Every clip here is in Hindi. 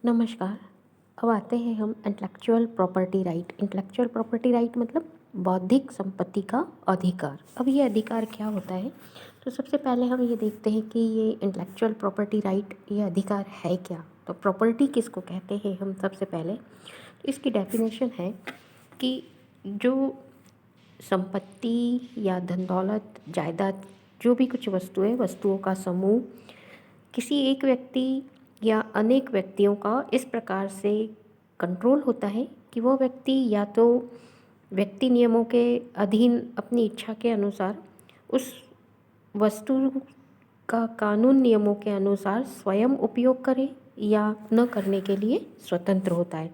नमस्कार। अब आते हैं हम intellectual property right. Intellectual property right मतलब बौद्धिक संपत्ति का अधिकार। अब ये अधिकार क्या होता है? तो सबसे पहले हम ये देखते हैं कि ये इंटेलेक्चुअल प्रॉपर्टी राइट ये अधिकार है क्या। तो प्रॉपर्टी किसको कहते हैं? हम सबसे पहले इसकी डेफिनेशन है कि जो संपत्ति या धन दौलत जायदाद जो भी कुछ वस्तुओं का समूह किसी एक व्यक्ति या अनेक व्यक्तियों का इस प्रकार से कंट्रोल होता है कि वो व्यक्ति या तो व्यक्ति नियमों के अधीन अपनी इच्छा के अनुसार उस वस्तु का कानून नियमों के अनुसार स्वयं उपयोग करे या न करने के लिए स्वतंत्र होता है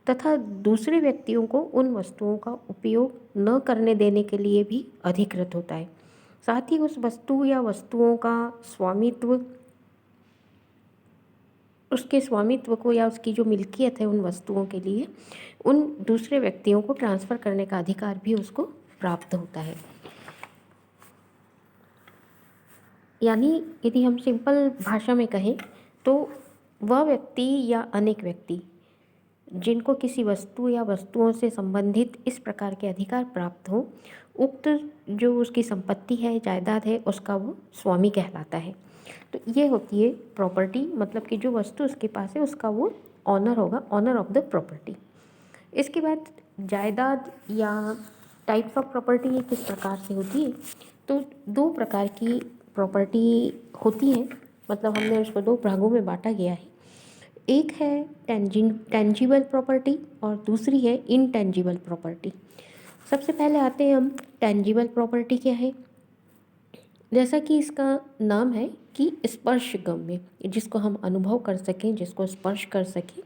तथा दूसरे व्यक्तियों को उन वस्तुओं का उपयोग न करने देने के लिए भी अधिकृत होता है। साथ ही उस वस्तु या वस्तुओं का स्वामित्व उसके स्वामित्व को या उसकी जो मिल्कियत है उन वस्तुओं के लिए उन दूसरे व्यक्तियों को ट्रांसफ़र करने का अधिकार भी उसको प्राप्त होता है। यानी यदि हम सिंपल भाषा में कहें तो वह व्यक्ति या अनेक व्यक्ति जिनको किसी वस्तु या वस्तुओं से संबंधित इस प्रकार के अधिकार प्राप्त हो, उक्त जो उसकी संपत्ति है, जायदाद है, उसका वो स्वामी कहलाता है। तो ये होती है प्रॉपर्टी, मतलब कि जो वस्तु उसके पास है उसका वो ऑनर होगा, ऑनर ऑफ द प्रॉपर्टी। इसके बाद जायदाद या टाइप्स ऑफ प्रॉपर्टी ये किस प्रकार से होती है? तो दो प्रकार की प्रॉपर्टी होती है, मतलब हमने उसको दो भागों में बांटा गया है। एक है टेंजिबल प्रॉपर्टी और दूसरी है इनटेंजिबल प्रॉपर्टी। सबसे पहले आते हैं हम टेंजिबल प्रॉपर्टी क्या है। जैसा कि इसका नाम है कि स्पर्शगम्य, जिसको हम अनुभव कर सकें, जिसको स्पर्श कर सकें।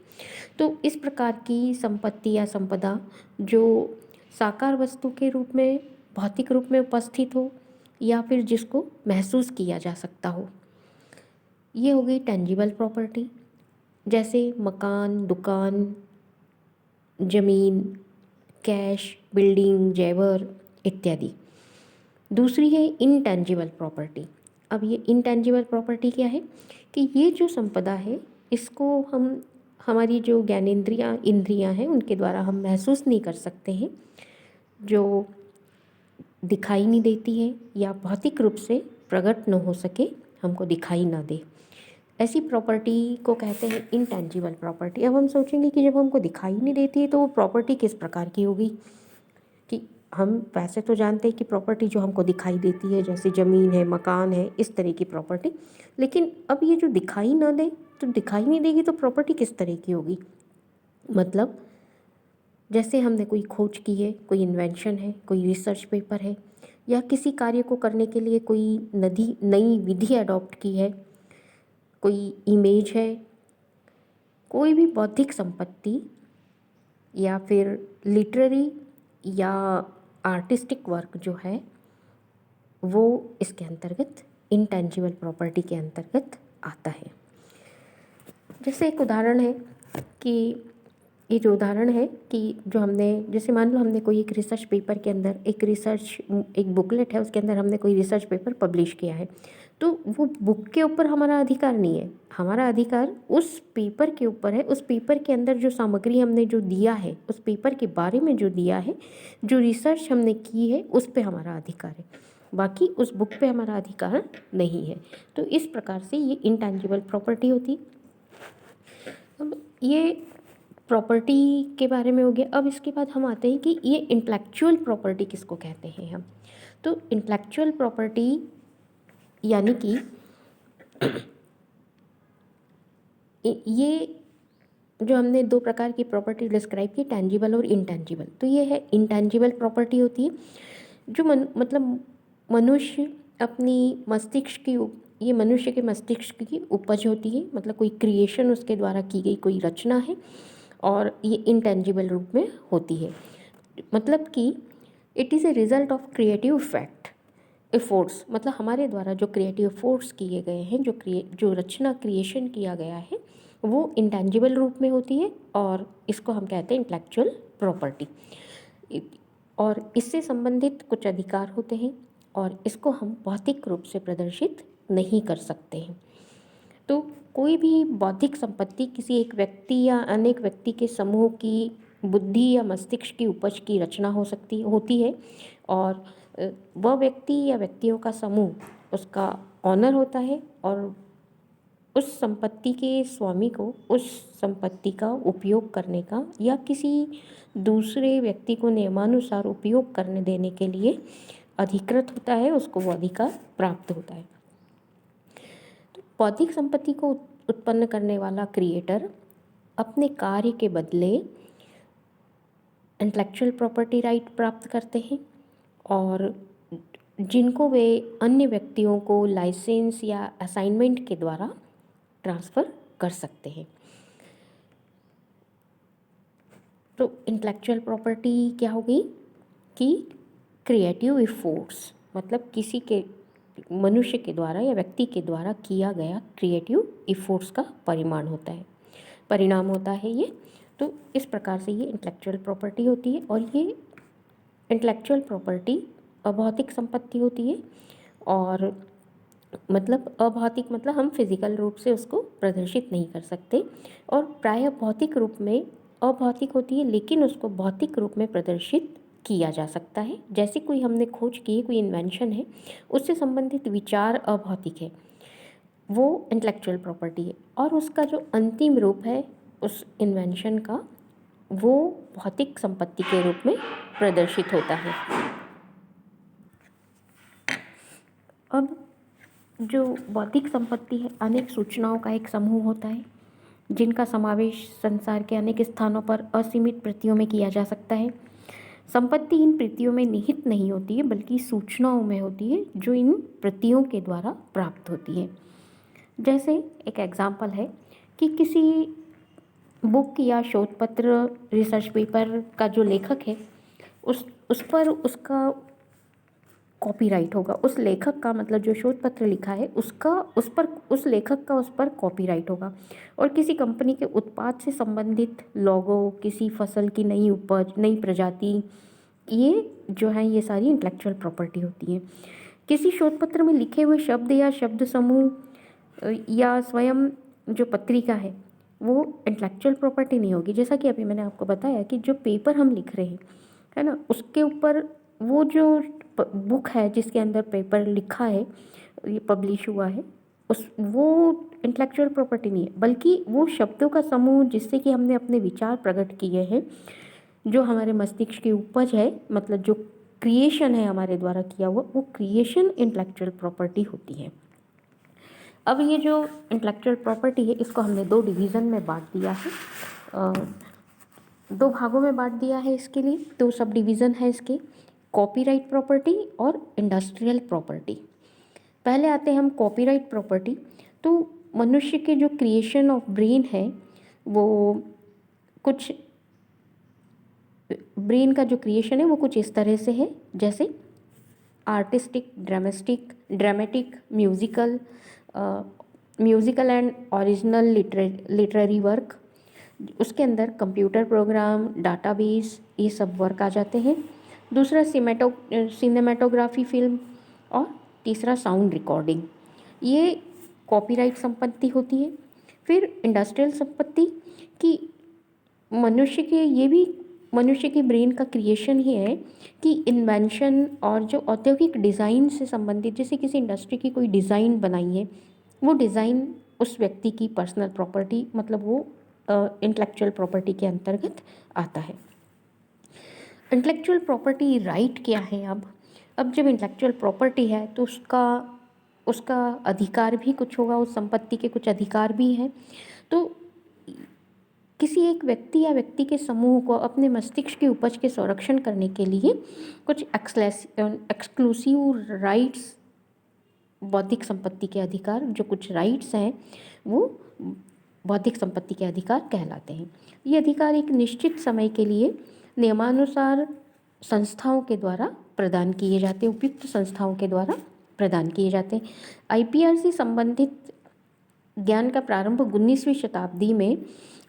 तो इस प्रकार की संपत्ति या संपदा जो साकार वस्तु के रूप में, भौतिक रूप में उपस्थित हो या फिर जिसको महसूस किया जा सकता हो, ये हो गई टेंजिबल प्रॉपर्टी। जैसे मकान, दुकान, ज़मीन, कैश, बिल्डिंग, जेवर इत्यादि। दूसरी है इनटेंजिबल प्रॉपर्टी। अब ये इनटेंजिबल प्रॉपर्टी क्या है कि ये जो संपदा है इसको हम हमारी जो ज्ञानेंद्रियाँ इंद्रियाँ हैं उनके द्वारा हम महसूस नहीं कर सकते हैं, जो दिखाई नहीं देती है या भौतिक रूप से प्रकट न हो सके, हमको दिखाई ना दे, ऐसी प्रॉपर्टी को कहते हैं इनटेंजिबल प्रॉपर्टी। अब हम सोचेंगे कि जब हमको दिखाई नहीं देती है तो वो प्रॉपर्टी किस प्रकार की होगी? कि हम वैसे तो जानते हैं कि प्रॉपर्टी जो हमको दिखाई देती है जैसे ज़मीन है, मकान है, इस तरह की प्रॉपर्टी। लेकिन अब ये जो दिखाई ना दे, तो दिखाई नहीं देगी तो प्रॉपर्टी किस तरह की होगी? मतलब जैसे हमने कोई खोज की है, कोई इन्वेंशन है, कोई रिसर्च पेपर है, या किसी कार्य को करने के लिए कोई नई विधि अडॉप्ट की है, कोई इमेज है, कोई भी बौद्धिक संपत्ति या फिर लिटरेरी या आर्टिस्टिक वर्क जो है वो इसके अंतर्गत इनटेंजिबल प्रॉपर्टी के अंतर्गत आता है। जैसे एक उदाहरण है कि ये जो उदाहरण है कि जो हमने, जैसे मान लो हमने कोई एक रिसर्च पेपर के अंदर एक बुकलेट है, उसके अंदर हमने कोई रिसर्च पेपर पब्लिश किया है, तो वो बुक के ऊपर हमारा अधिकार नहीं है। हमारा अधिकार उस पेपर के ऊपर है। उस पेपर के अंदर जो सामग्री हमने जो दिया है, उस पेपर के बारे में जो दिया है, जो रिसर्च हमने की है, उस पे हमारा अधिकार है। बाकी उस बुक पे हमारा अधिकार नहीं है। तो इस प्रकार से ये इनटेंजिबल प्रॉपर्टी होती। अब ये प्रॉपर्टी के बारे में हो गया। अब इसके बाद हम आते हैं कि ये इंटेलेक्चुअल प्रॉपर्टी किसको कहते हैं हम। तो इंटेलेक्चुअल प्रॉपर्टी यानी कि ये जो हमने दो प्रकार की प्रॉपर्टी डिस्क्राइब की, टेंजिबल और इनटेंजिबल, तो ये है इंटेंजिबल प्रॉपर्टी होती है जो मतलब मनुष्य अपनी मस्तिष्क की ये मनुष्य के मस्तिष्क की उपज होती है, मतलब कोई क्रिएशन उसके द्वारा की गई कोई रचना है, और ये इंटेंजिबल रूप में होती है। मतलब कि it is a result of creative efforts, मतलब हमारे द्वारा जो क्रिएटिव एफोर्ट्स किए गए हैं, जो रचना क्रिएशन किया गया है, वो इंटेंजिबल रूप में होती है, और इसको हम कहते हैं इंटेलेक्चुअल प्रॉपर्टी। और इससे संबंधित कुछ अधिकार होते हैं और इसको हम भौतिक रूप से प्रदर्शित नहीं कर सकते हैं। तो कोई भी बौद्धिक संपत्ति किसी एक व्यक्ति या अनेक व्यक्ति के समूह की बुद्धि या मस्तिष्क की उपज की रचना होती है, और वह व्यक्ति या व्यक्तियों का समूह उसका ऑनर होता है, और उस संपत्ति के स्वामी को उस संपत्ति का उपयोग करने का या किसी दूसरे व्यक्ति को नियमानुसार उपयोग करने देने के लिए अधिकृत होता है, उसको वो अधिकार प्राप्त होता है। तो बौद्धिक संपत्ति को उत्पन्न करने वाला क्रिएटर अपने कार्य के बदले इंटेलेक्चुअल प्रॉपर्टी राइट प्राप्त करते हैं, और जिनको वे अन्य व्यक्तियों को लाइसेंस या असाइनमेंट के द्वारा ट्रांसफ़र कर सकते हैं। तो इंटेलेक्चुअल प्रॉपर्टी क्या होगी कि क्रिएटिव इफोर्ट्स, मतलब किसी के मनुष्य के द्वारा या व्यक्ति के द्वारा किया गया क्रिएटिव इफोर्ट्स का परिणाम होता है ये। तो इस प्रकार से ये इंटेलेक्चुअल प्रॉपर्टी होती है, और ये इंटेलेक्चुअल प्रॉपर्टी अभौतिक संपत्ति होती है, और मतलब अभौतिक मतलब हम फिजिकल रूप से उसको प्रदर्शित नहीं कर सकते, और प्रायः भौतिक रूप में अभौतिक होती है, लेकिन उसको भौतिक रूप में प्रदर्शित किया जा सकता है। जैसे कोई हमने खोज की है, कोई इन्वेंशन है, उससे संबंधित विचार अभौतिक है, वो इंटेलेक्चुअल प्रॉपर्टी है, और उसका जो अंतिम रूप है उस इन्वेंशन का, वो भौतिक संपत्ति के रूप में प्रदर्शित होता है। अब जो बौद्धिक संपत्ति है, अनेक सूचनाओं का एक समूह होता है, जिनका समावेश संसार के अनेक स्थानों पर असीमित प्रतियों में किया जा सकता है। संपत्ति इन प्रतियों में निहित नहीं होती है, बल्कि सूचनाओं में होती है, जो इन प्रतियों के द्वारा प्राप्त होती है। जैसे एक एग्जाम्पल है कि किसी बुक या शोध पत्र, रिसर्च पेपर का जो लेखक है, उस पर उसका कॉपीराइट होगा। उस लेखक का मतलब जो शोध पत्र लिखा है उसका उस लेखक का उस पर कॉपीराइट होगा। और किसी कंपनी के उत्पाद से संबंधित लोगो, किसी फसल की नई उपज, नई प्रजाति, ये जो है ये सारी इंटेलेक्चुअल प्रॉपर्टी होती है। किसी शोध पत्र में लिखे हुए शब्द या शब्द समूह या स्वयं जो पत्रिका है वो इंटेलेक्चुअल प्रॉपर्टी नहीं होगी। जैसा कि अभी मैंने आपको बताया कि जो पेपर हम लिख रहे हैं, है ना, उसके ऊपर वो जो बुक है जिसके अंदर पेपर लिखा है, ये पब्लिश हुआ है, वो इंटेलेक्चुअल प्रॉपर्टी नहीं है, बल्कि वो शब्दों का समूह जिससे कि हमने अपने विचार प्रकट किए हैं, जो हमारे मस्तिष्क की उपज है, मतलब जो क्रिएशन है हमारे द्वारा किया हुआ, वो क्रिएशन इंटेलेक्चुअल प्रॉपर्टी होती है। अब ये जो इंटेलेक्चुअल प्रॉपर्टी है, इसको हमने दो डिवीज़न में बांट दिया है, दो भागों में बांट दिया है। इसके लिए दो सब डिवीज़न है इसके, कॉपीराइट प्रॉपर्टी और इंडस्ट्रियल प्रॉपर्टी। पहले आते हैं हम कॉपीराइट प्रॉपर्टी। तो मनुष्य के जो क्रिएशन ऑफ ब्रेन है, वो कुछ ब्रेन का जो क्रिएशन है वो कुछ इस तरह से है, जैसे artistic, dramatic, musical and original literary work. उसके अंदर कंप्यूटर प्रोग्राम, डाटाबेस, ये सब वर्क आ जाते हैं। दूसरा सिनेमेटोग्राफी, फिल्म, और तीसरा साउंड रिकॉर्डिंग। ये कॉपीराइट संपत्ति होती है। फिर इंडस्ट्रियल संपत्ति की मनुष्य के ब्रेन का क्रिएशन ही है कि इन्वेंशन और जो औद्योगिक डिज़ाइन से संबंधित, जैसे किसी इंडस्ट्री की कोई डिज़ाइन बनाई है, वो डिज़ाइन उस व्यक्ति की पर्सनल प्रॉपर्टी, मतलब वो इंटेलेक्चुअल प्रॉपर्टी के अंतर्गत आता है। इंटेलेक्चुअल प्रॉपर्टी राइट क्या है? अब जब इंटेलेक्चुअल प्रॉपर्टी है तो उसका अधिकार भी कुछ होगा, उस संपत्ति के कुछ अधिकार भी हैं। तो किसी एक व्यक्ति या व्यक्ति के समूह को अपने मस्तिष्क की उपज के संरक्षण करने के लिए कुछ एक्सक्लूसिव राइट्स, बौद्धिक संपत्ति के अधिकार, जो कुछ राइट्स हैं वो बौद्धिक संपत्ति के अधिकार कहलाते हैं। ये अधिकार एक निश्चित समय के लिए नियमानुसार संस्थाओं के द्वारा प्रदान किए जाते हैं, उपयुक्त संस्थाओं के द्वारा प्रदान किए जाते हैं। आईपीआर से संबंधित ज्ञान का प्रारंभ 19वीं शताब्दी में,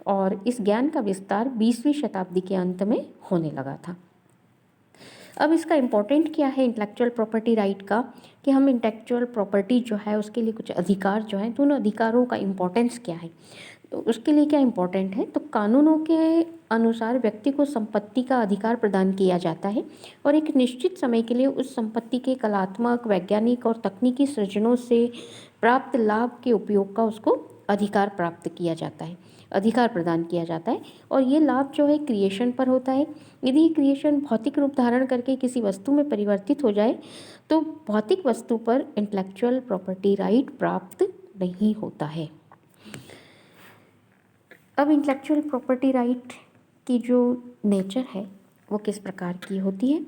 और इस ज्ञान का विस्तार 20वीं शताब्दी के अंत में होने लगा था। अब इसका इम्पोर्टेंट क्या है इंटेलेक्चुअल प्रॉपर्टी राइट का, कि हम इंटेलेक्चुअल प्रॉपर्टी जो है उसके लिए कुछ अधिकार जो हैं, तो उन अधिकारों का इम्पोर्टेंस क्या है, तो उसके लिए क्या इम्पोर्टेंट है। तो कानूनों के अनुसार व्यक्ति को संपत्ति का अधिकार प्रदान किया जाता है और एक निश्चित समय के लिए उस संपत्ति के कलात्मक, वैज्ञानिक और तकनीकी सृजनों से प्राप्त लाभ के उपयोग का उसको अधिकार प्राप्त किया जाता है, अधिकार प्रदान किया जाता है। और ये लाभ जो है क्रिएशन पर होता है। यदि क्रिएशन भौतिक रूप धारण करके किसी वस्तु में परिवर्तित हो जाए तो भौतिक वस्तु पर इंटेलेक्चुअल प्रॉपर्टी राइट प्राप्त नहीं होता है। अब इंटेलेक्चुअल प्रॉपर्टी राइट की जो नेचर है वो किस प्रकार की होती है।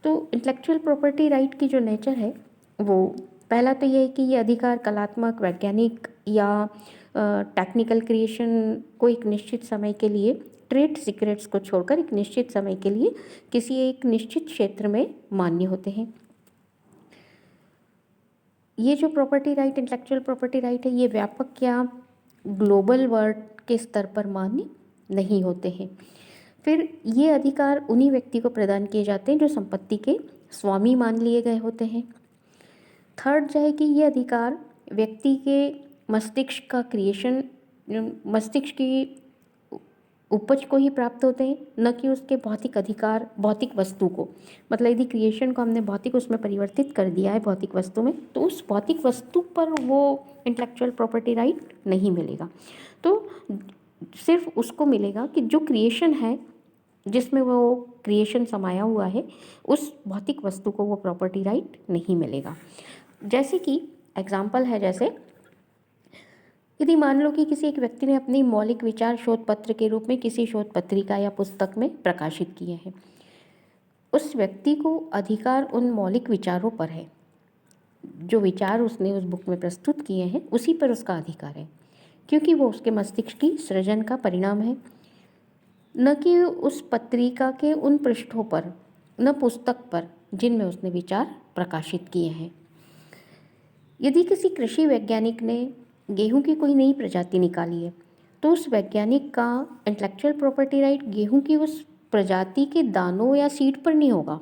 तो इंटेलेक्चुअल प्रॉपर्टी राइट की जो नेचर है वो पहला तो ये है कि ये अधिकार कलात्मक, वैज्ञानिक या टेक्निकल क्रिएशन को एक निश्चित समय के लिए, ट्रेड सीक्रेट्स को छोड़कर एक निश्चित समय के लिए किसी एक निश्चित क्षेत्र में मान्य होते हैं। ये जो property right, intellectual property right है, ये व्यापक या ग्लोबल वर्ल्ड के स्तर पर मान्य नहीं होते हैं। फिर ये अधिकार उन्हीं व्यक्ति को प्रदान किए जाते हैं जो संपत्ति के स्वामी मान लिए गए होते हैं। थर्ड जो है कि ये अधिकार व्यक्ति के मस्तिष्क का क्रिएशन, मस्तिष्क की उपज को ही प्राप्त होते हैं, न कि उसके भौतिक अधिकार, भौतिक वस्तु को। मतलब यदि क्रिएशन को हमने भौतिक उसमें परिवर्तित कर दिया है भौतिक वस्तु में, तो उस भौतिक वस्तु पर वो इंटेलेक्चुअल प्रॉपर्टी राइट नहीं मिलेगा। तो सिर्फ उसको मिलेगा कि जो क्रिएशन है, जिसमें वो क्रिएशन समाया हुआ है, उस भौतिक वस्तु को वो प्रॉपर्टी राइट नहीं मिलेगा। जैसे कि एग्जाम्पल है, जैसे यदि मान लो कि किसी एक व्यक्ति ने अपनी मौलिक विचार शोध पत्र के रूप में किसी शोध पत्रिका या पुस्तक में प्रकाशित किए हैं, उस व्यक्ति को अधिकार उन मौलिक विचारों पर है। जो विचार उसने उस बुक में प्रस्तुत किए हैं उसी पर उसका अधिकार है, क्योंकि वो उसके मस्तिष्क की सृजन का परिणाम है, न कि उस पत्रिका के उन पृष्ठों पर, न पुस्तक पर जिनमें उसने विचार प्रकाशित किए हैं। यदि किसी कृषि वैज्ञानिक ने गेहूं की कोई नई प्रजाति निकाली है, तो उस वैज्ञानिक का इंटेलेक्चुअल प्रॉपर्टी राइट गेहूं की उस प्रजाति के दानों या सीड पर नहीं होगा,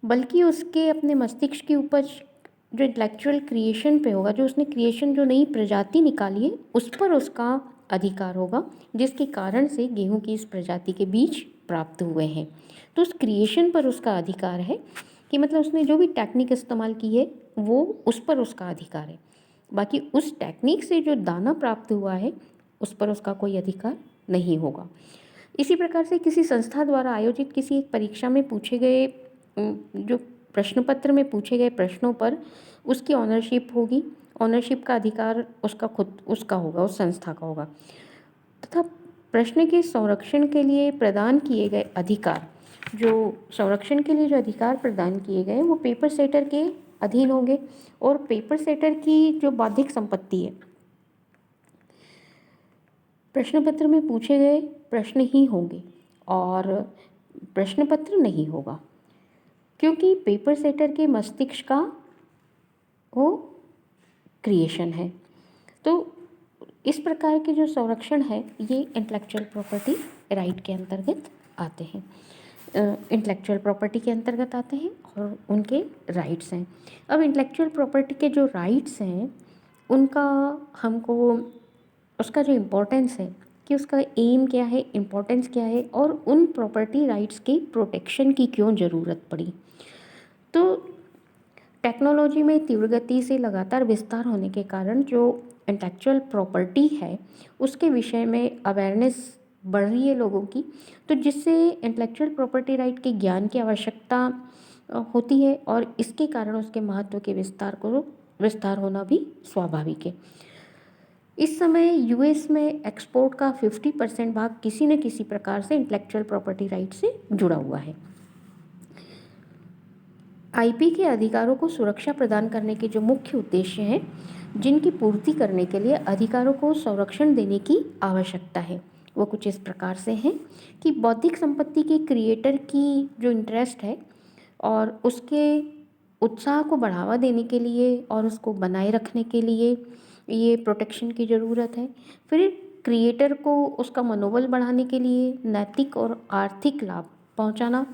बल्कि उसके अपने मस्तिष्क की उपज जो इंटेलेक्चुअल क्रिएशन पे होगा, जो उसने क्रिएशन, जो नई प्रजाति निकाली है उस पर उसका अधिकार होगा, जिसके कारण से गेहूं की इस प्रजाति के बीज प्राप्त हुए हैं। तो उस क्रिएशन पर उसका अधिकार है, कि मतलब उसने जो भी टेक्निक इस्तेमाल की है वो उस पर उसका अधिकार है। बाकी उस टेक्निक से जो दाना प्राप्त हुआ है उस पर उसका कोई अधिकार नहीं होगा। इसी प्रकार से किसी संस्था द्वारा आयोजित किसी एक परीक्षा में पूछे गए जो प्रश्न पत्र में पूछे गए प्रश्नों पर उसकी ऑनरशिप होगी। ऑनरशिप का अधिकार उसका खुद उसका होगा, उस संस्था का होगा। तथा प्रश्न के संरक्षण के लिए प्रदान किए गए अधिकार, जो संरक्षण के लिए जो अधिकार प्रदान किए गए वो पेपर सेटर के अधीन होंगे। और पेपर सेटर की जो बौद्धिक संपत्ति है, प्रश्न पत्र में पूछे गए प्रश्न ही होंगे और प्रश्न पत्र नहीं होगा, क्योंकि पेपर सेटर के मस्तिष्क का वो क्रिएशन है। तो इस प्रकार के जो संरक्षण है ये इंटेलेक्चुअल प्रॉपर्टी राइट के अंतर्गत आते हैं, इंटेलेक्चुअल प्रॉपर्टी के अंतर्गत आते हैं और उनके राइट्स हैं। अब इंटेलेक्चुअल प्रॉपर्टी के जो राइट्स हैं उनका हमको, उसका जो इम्पोर्टेंस है कि उसका एम क्या है, इम्पोर्टेंस क्या है और उन प्रॉपर्टी राइट्स की प्रोटेक्शन की क्यों ज़रूरत पड़ी। तो टेक्नोलॉजी में तीव्र गति से लगातार विस्तार होने के कारण जो इंटेलेक्चुअल प्रॉपर्टी है उसके विषय में अवेयरनेस बढ़ रही है लोगों की, तो जिससे इंटेलेक्चुअल प्रॉपर्टी राइट के ज्ञान की आवश्यकता होती है और इसके कारण उसके महत्व के विस्तार होना भी स्वाभाविक है। इस समय यूएस में एक्सपोर्ट का 50% भाग किसी न किसी प्रकार से इंटेलेक्चुअल प्रॉपर्टी राइट से जुड़ा हुआ है। आईपी के अधिकारों को सुरक्षा प्रदान करने के जो मुख्य उद्देश्य हैं, जिनकी पूर्ति करने के लिए अधिकारों को संरक्षण देने की आवश्यकता है, वो कुछ इस प्रकार से हैं कि बौद्धिक संपत्ति के क्रिएटर की जो इंटरेस्ट है और उसके उत्साह को बढ़ावा देने के लिए और उसको बनाए रखने के लिए ये प्रोटेक्शन की ज़रूरत है। फिर क्रिएटर को उसका मनोबल बढ़ाने के लिए नैतिक और आर्थिक लाभ पहुंचाना,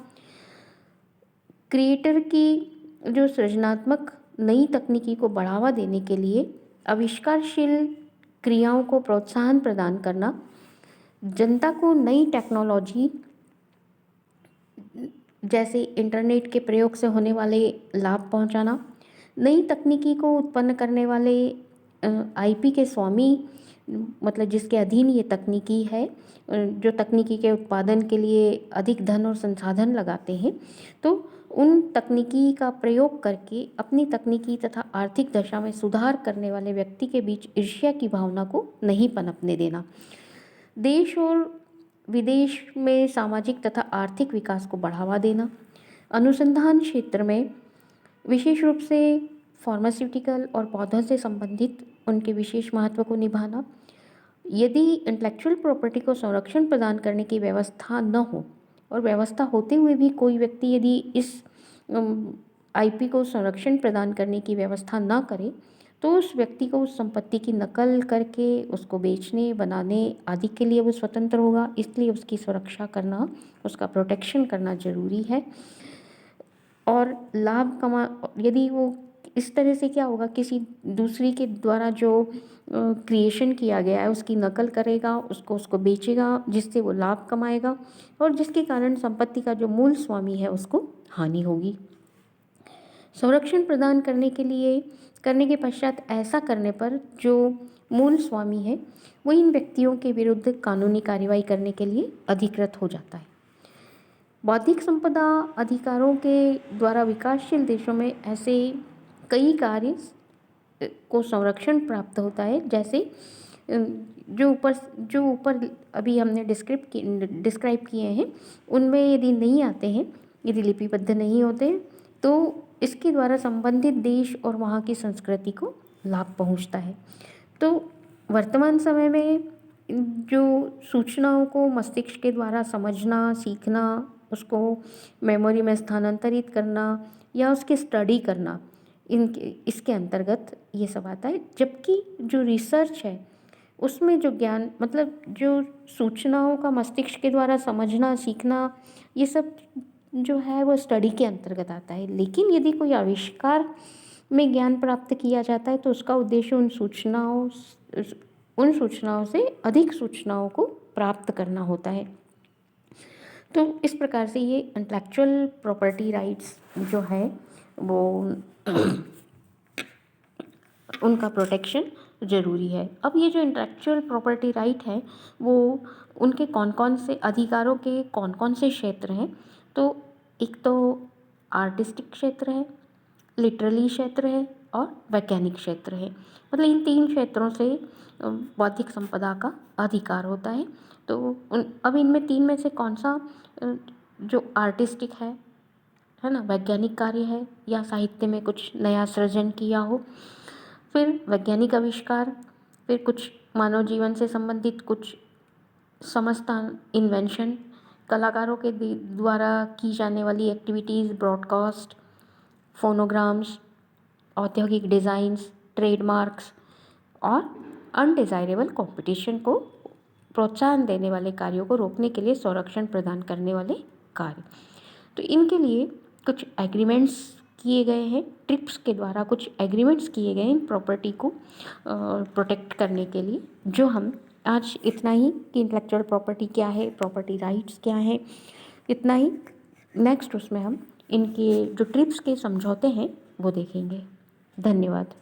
क्रिएटर की जो सृजनात्मक नई तकनीकी को बढ़ावा देने के लिए आविष्कारशील क्रियाओं को प्रोत्साहन प्रदान करना, जनता को नई टेक्नोलॉजी जैसे इंटरनेट के प्रयोग से होने वाले लाभ पहुंचाना, नई तकनीकी को उत्पन्न करने वाले आईपी के स्वामी, मतलब जिसके अधीन ये तकनीकी है, जो तकनीकी के उत्पादन के लिए अधिक धन और संसाधन लगाते हैं, तो उन तकनीकी का प्रयोग करके अपनी तकनीकी तथा आर्थिक दशा में सुधार करने वाले व्यक्ति के बीच ईर्ष्या की भावना को नहीं पनपने देना। देश और विदेश में सामाजिक तथा आर्थिक विकास को बढ़ावा देना, अनुसंधान क्षेत्र में विशेष रूप से फार्मास्यूटिकल और पौधों से संबंधित उनके विशेष महत्व को निभाना। यदि इंटेलेक्चुअल प्रॉपर्टी को संरक्षण प्रदान करने की व्यवस्था न हो और व्यवस्था होते हुए भी कोई व्यक्ति यदि इस आईपी को संरक्षण प्रदान करने की व्यवस्था न करे, तो उस व्यक्ति को उस संपत्ति की नकल करके उसको बेचने, बनाने आदि के लिए वो स्वतंत्र होगा। इसलिए उसकी सुरक्षा करना, उसका प्रोटेक्शन करना ज़रूरी है। और यदि वो इस तरह से क्या होगा, किसी दूसरी के द्वारा जो क्रिएशन किया गया है उसकी नकल करेगा, उसको बेचेगा, जिससे वो लाभ कमाएगा और जिसके कारण संपत्ति का जो मूल स्वामी है उसको हानि होगी। संरक्षण प्रदान करने के पश्चात ऐसा करने पर जो मूल स्वामी है वो इन व्यक्तियों के विरुद्ध कानूनी कार्रवाई करने के लिए अधिकृत हो जाता है। बौद्धिक संपदा अधिकारों के द्वारा विकासशील देशों में ऐसे कई कार्य को संरक्षण प्राप्त होता है, जैसे जो ऊपर अभी हमने डिस्क्राइब किए हैं उनमें यदि नहीं आते हैं, यदि लिपिबद्ध नहीं होते, तो इसके द्वारा संबंधित देश और वहाँ की संस्कृति को लाभ पहुँचता है। तो वर्तमान समय में जो सूचनाओं को मस्तिष्क के द्वारा समझना, सीखना, उसको मेमोरी में स्थानांतरित करना या उसकी स्टडी करना, इसके अंतर्गत ये सब आता है। जबकि जो रिसर्च है उसमें जो ज्ञान, मतलब जो सूचनाओं का मस्तिष्क के द्वारा समझना, सीखना, ये सब जो है वो स्टडी के अंतर्गत आता है। लेकिन यदि कोई आविष्कार में ज्ञान प्राप्त किया जाता है तो उसका उद्देश्य उन सूचनाओं से अधिक सूचनाओं को प्राप्त करना होता है। तो इस प्रकार से ये इंटेलेक्चुअल प्रॉपर्टी राइट्स जो है वो उनका प्रोटेक्शन ज़रूरी है। अब ये जो इंटेलेक्चुअल प्रॉपर्टी राइट है वो उनके कौन कौन से अधिकारों के कौन कौन से क्षेत्र हैं, तो एक तो आर्टिस्टिक क्षेत्र है, लिटरेरी क्षेत्र है और वैज्ञानिक क्षेत्र है। मतलब इन 3 क्षेत्रों से बौद्धिक संपदा का अधिकार होता है। तो अब इनमें 3 में से कौन सा जो आर्टिस्टिक है ना, वैज्ञानिक कार्य है या साहित्य में कुछ नया सृजन किया हो, फिर वैज्ञानिक आविष्कार, फिर कुछ मानव जीवन से संबंधित कुछ समझता इन्वेंशन, कलाकारों के द्वारा की जाने वाली एक्टिविटीज़, ब्रॉडकास्ट, फोनोग्राम्स, औद्योगिक डिज़ाइंस, ट्रेडमार्क्स और अनडिज़ायरेबल कंपटीशन को प्रोत्साहन देने वाले कार्यों को रोकने के लिए संरक्षण प्रदान करने वाले कार्य। तो इनके लिए कुछ एग्रीमेंट्स किए गए हैं, ट्रिप्स के द्वारा कुछ एग्रीमेंट्स किए गए हैं इन प्रॉपर्टी को प्रोटेक्ट करने के लिए। जो हम आज इतना ही कि इंटेलेक्चुअल प्रॉपर्टी क्या है, प्रॉपर्टी राइट्स क्या है, इतना ही। नेक्स्ट उसमें हम इनके जो ट्रिप्स के समझौते हैं वो देखेंगे। धन्यवाद।